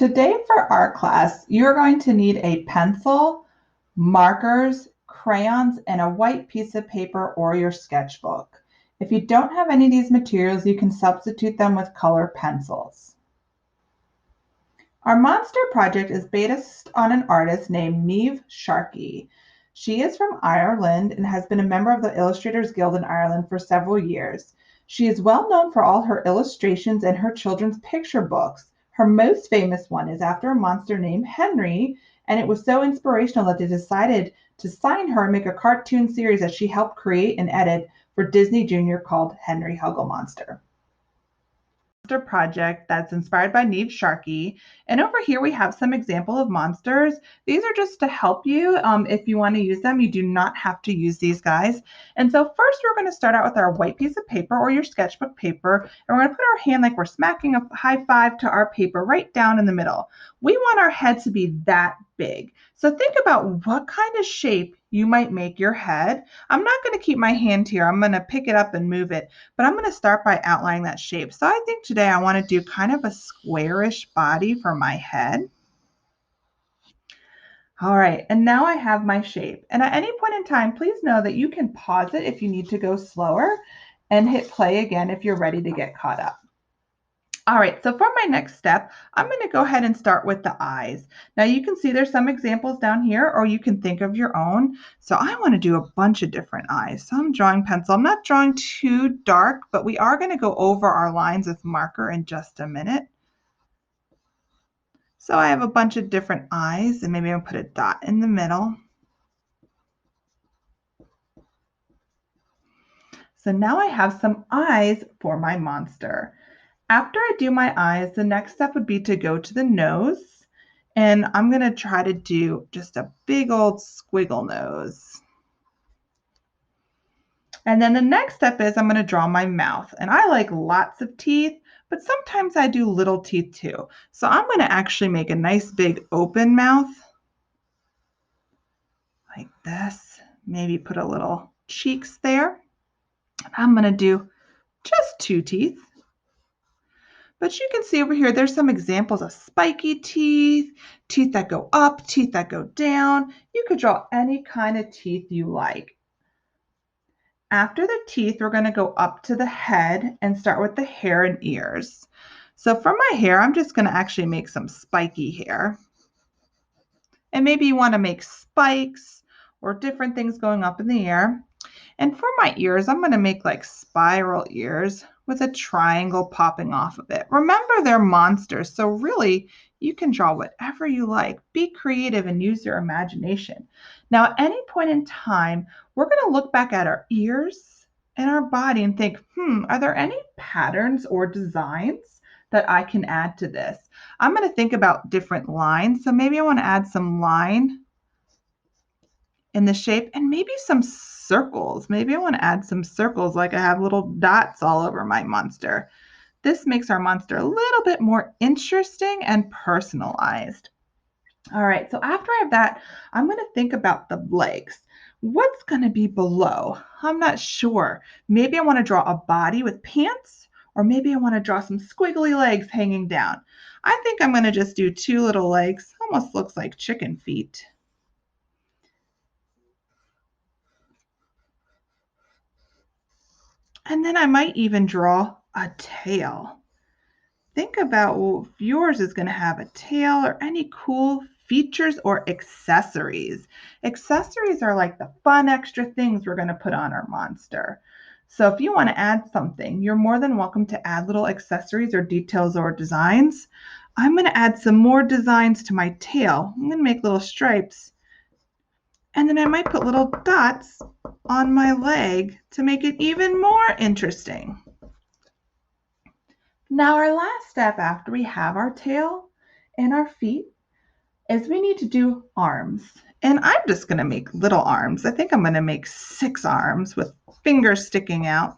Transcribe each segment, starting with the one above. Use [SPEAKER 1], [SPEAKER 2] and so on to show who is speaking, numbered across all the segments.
[SPEAKER 1] Today for our class, you're going to need a pencil, markers, crayons, and a white piece of paper or your sketchbook. If you don't have any of these materials, you can substitute them with color pencils. Our monster project is based on an artist named Niamh Sharkey. She is from Ireland and has been a member of the Illustrators Guild in Ireland for several years. She is well known for all her illustrations and her children's picture books. Her most famous one is after a monster named Henry, and it was so inspirational that they decided to sign her and make a cartoon series that she helped create and edit for Disney Junior called Henry Huggle Monster project that's inspired by Niamh Sharkey. And over here we have some example of monsters. These are just to help you. If you want to use them, you do not have to use these guys. And so first we're going to start out with our white piece of paper or your sketchbook paper. And we're going to put our hand like we're smacking a high five to our paper right down in the middle. We want our head to be that big. So think about what kind of shape you might make your head. I'm not going to keep my hand here. I'm going to pick it up and move it, but I'm going to start by outlining that shape. So I think today I want to do kind of a squarish body for my head. All right, and now I have my shape. And at any point in time, please know that you can pause it if you need to go slower and hit play again if you're ready to get caught up. All right, so for my next step, I'm going to go ahead and start with the eyes. Now you can see there's some examples down here, or you can think of your own. So I want to do a bunch of different eyes. So I'm drawing pencil. I'm not drawing too dark, but we are going to go over our lines with marker in just a minute. So I have a bunch of different eyes, and maybe I'll put a dot in the middle. So now I have some eyes for my monster. After I do my eyes, the next step would be to go to the nose. And I'm going to try to do just a big old squiggle nose. And then the next step is I'm going to draw my mouth. And I like lots of teeth, but sometimes I do little teeth too. So I'm going to actually make a nice big open mouth like this. Maybe put a little cheeks there. I'm going to do just 2 teeth. But you can see over here, there's some examples of spiky teeth, teeth that go up, teeth that go down. You could draw any kind of teeth you like. After the teeth, we're going to go up to the head and start with the hair and ears. So for my hair, I'm just going to actually make some spiky hair. And maybe you want to make spikes or different things going up in the air. And for my ears, I'm going to make like spiral ears with a triangle popping off of it. Remember, they're monsters, so really you can draw whatever you like. Be creative and use your imagination. Now, at any point in time, we're going to look back at our ears and our body and think, are there any patterns or designs that I can add to this? I'm going to think about different lines. So maybe I want to add some line in the shape and maybe some circles. Maybe I want to add some circles like I have little dots all over my monster. This makes our monster a little bit more interesting and personalized. All right, so after I have that, I'm going to think about the legs. What's going to be below? I'm not sure. Maybe I want to draw a body with pants, or maybe I want to draw some squiggly legs hanging down. I think I'm going to just do 2 little legs. Almost looks like chicken feet. And then I might even draw a tail. Think about if yours is going to have a tail or any cool features or accessories. Accessories are like the fun extra things we're going to put on our monster. So if you want to add something, you're more than welcome to add little accessories or details or designs. I'm going to add some more designs to my tail. I'm going to make little stripes. And then I might put little dots on my leg to make it even more interesting. Now our last step after we have our tail and our feet is we need to do arms. And I'm just going to make little arms. I think I'm going to make 6 arms with fingers sticking out.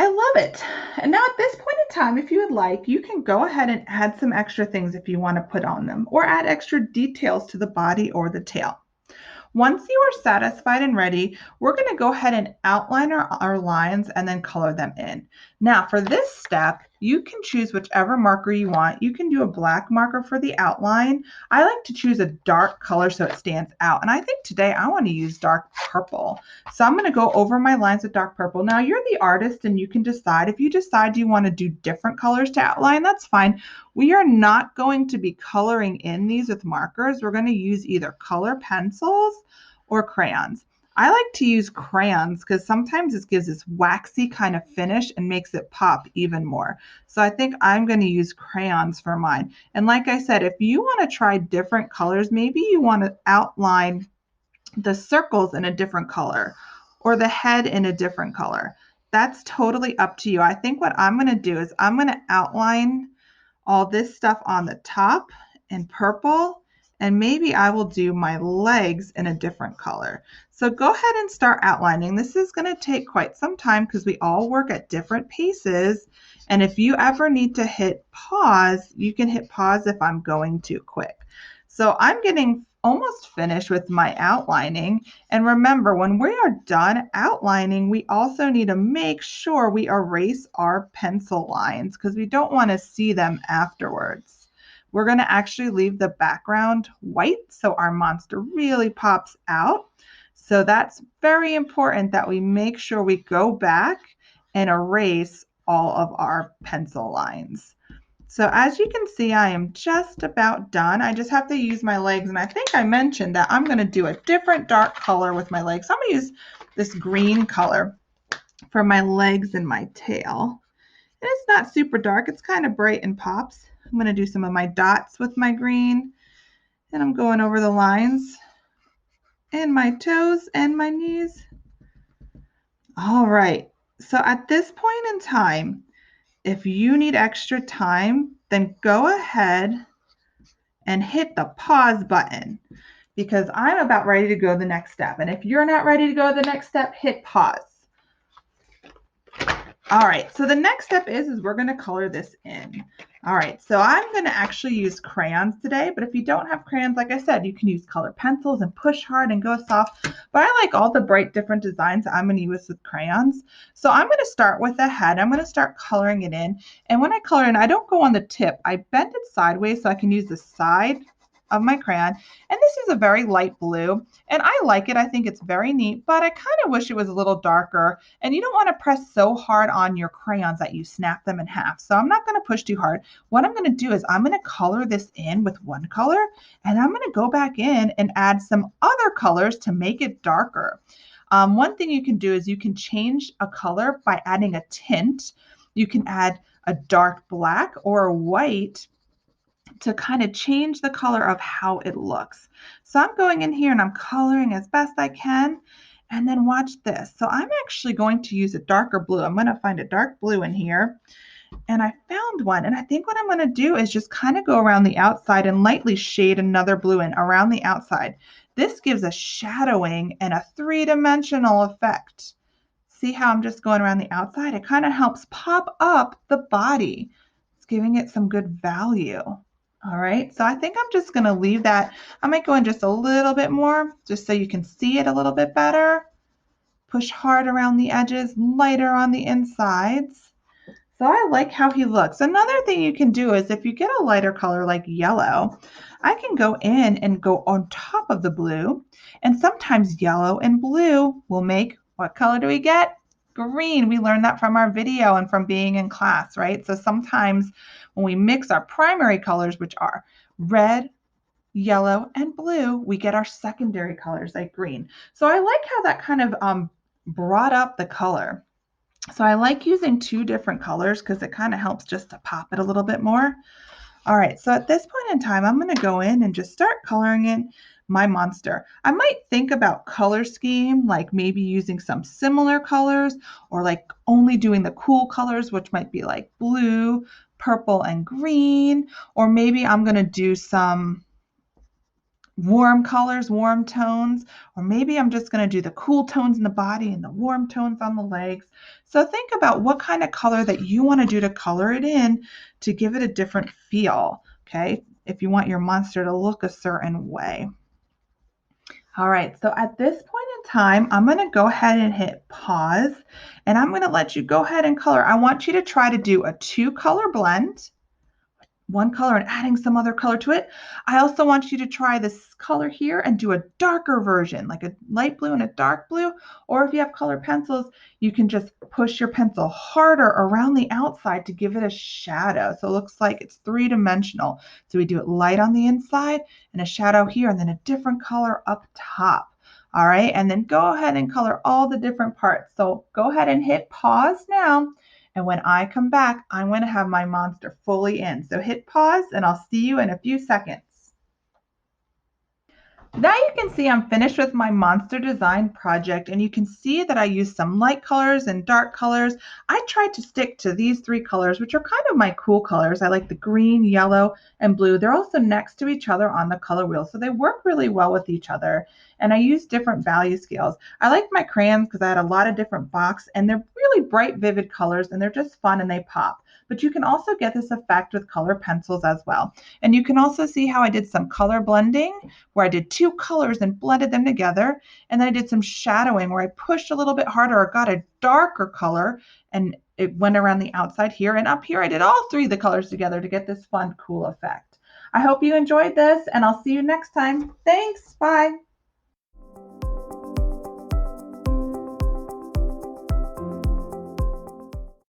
[SPEAKER 1] I love it. And now at this point in time, if you would like, you can go ahead and add some extra things if you want to put on them, or add extra details to the body or the tail. Once you are satisfied and ready, we're going to go ahead and outline our lines and then color them in. Now for this step, you can choose whichever marker you want. You can do a black marker for the outline. I like to choose a dark color so it stands out. And I think today I want to use dark purple. So I'm going to go over my lines with dark purple. Now you're the artist and you can decide. If you decide you want to do different colors to outline, that's fine. We are not going to be coloring in these with markers. We're going to use either color pencils or crayons. I like to use crayons because sometimes this gives this waxy kind of finish and makes it pop even more. So I think I'm going to use crayons for mine. And like I said, if you want to try different colors, maybe you want to outline the circles in a different color or the head in a different color. That's totally up to you. I think what I'm going to do is I'm going to outline all this stuff on the top in purple, and maybe I will do my legs in a different color. So go ahead and start outlining. This is going to take quite some time because we all work at different paces. And if you ever need to hit pause, you can hit pause if I'm going too quick. So I'm getting almost finished with my outlining. And remember, when we are done outlining, we also need to make sure we erase our pencil lines because we don't want to see them afterwards. We're going to actually leave the background white so our monster really pops out. So that's very important that we make sure we go back and erase all of our pencil lines. So as you can see, I am just about done. I just have to use my legs, and I think I mentioned that I'm going to do a different dark color with my legs. So I'm going to use this green color for my legs and my tail. And it's not super dark. It's kind of bright and pops. I'm going to do some of my dots with my green, and I'm going over the lines and my toes and my knees. All right. So at this point in time, if you need extra time, then go ahead and hit the pause button because I'm about ready to go the next step. And if you're not ready to go the next step, hit pause. All right, so the next step is we're going to color this in. All right, so I'm going to actually use crayons today, but if you don't have crayons, like I said, you can use color pencils and push hard and go soft. But I like all the bright different designs that I'm going to use with crayons. So I'm going to start with the head. I'm going to start coloring it in. And when I color in, I don't go on the tip. I bend it sideways so I can use the side of my crayon. And this is a very light blue, and I like it. I think it's very neat, but I kind of wish it was a little darker. And you don't want to press so hard on your crayons that you snap them in half. So I'm not going to push too hard. What I'm going to do is I'm going to color this in with one color, and I'm going to go back in and add some other colors to make it darker. One thing you can do is you can change a color by adding a tint. You can add a dark black or a white to kind of change the color of how it looks. So I'm going in here and I'm coloring as best I can. And then watch this. So I'm actually going to use a darker blue. I'm going to find a dark blue in here. And I found one. And I think what I'm going to do is just kind of go around the outside and lightly shade another blue in around the outside. This gives a shadowing and a three-dimensional effect. See how I'm just going around the outside? It kind of helps pop up the body. It's giving it some good value. All right, so I think I'm just going to leave that. I might go in just a little bit more just so you can see it a little bit better. Push hard around the edges, lighter on the insides. So I like how he looks. Another thing you can do is if you get a lighter color like yellow, I can go in and go on top of the blue. And sometimes yellow and blue will make, what color do we get? Green. We learned that from our video and from being in class, right? So sometimes when we mix our primary colors, which are red, yellow, and blue, we get our secondary colors like green. So I like how that kind of brought up the color. So I like using two different colors because it kind of helps just to pop it a little bit more. All right, so at this point in time, I'm going to go in and just start coloring in my monster. I might think about color scheme, like maybe using some similar colors or like only doing the cool colors, which might be like blue, purple, and green. Or maybe I'm going to do some warm colors, warm tones, or maybe I'm just going to do the cool tones in the body and the warm tones on the legs. So think about what kind of color that you want to do to color it in to give it a different feel, okay? If you want your monster to look a certain way. All right, so at this point in time, I'm going to go ahead and hit pause, and I'm going to let you go ahead and color. I want you to try to do a 2-color blend, one color and adding some other color to it. I also want you to try this color here and do a darker version, like a light blue and a dark blue. Or if you have colored pencils, you can just push your pencil harder around the outside to give it a shadow. So it looks like it's 3-dimensional. So we do it light on the inside and a shadow here and then a different color up top. All right, and then go ahead and color all the different parts. So go ahead and hit pause now. And when I come back, I'm going to have my monster fully in. So hit pause and I'll see you in a few seconds. Now you can see I'm finished with my monster design project, and you can see that I used some light colors and dark colors. I tried to stick to these 3 colors, which are kind of my cool colors. I like the green, yellow, and blue. They're also next to each other on the color wheel, so they work really well with each other. And I use different value scales. I like my crayons because I had a lot of different box, and they're really bright, vivid colors, and they're just fun and they pop. But you can also get this effect with color pencils as well. And you can also see how I did some color blending where I did 2 colors and blended them together. And then I did some shadowing where I pushed a little bit harder or got a darker color and it went around the outside here. And up here, I did all 3 of the colors together to get this fun, cool effect. I hope you enjoyed this and I'll see you next time. Thanks. Bye.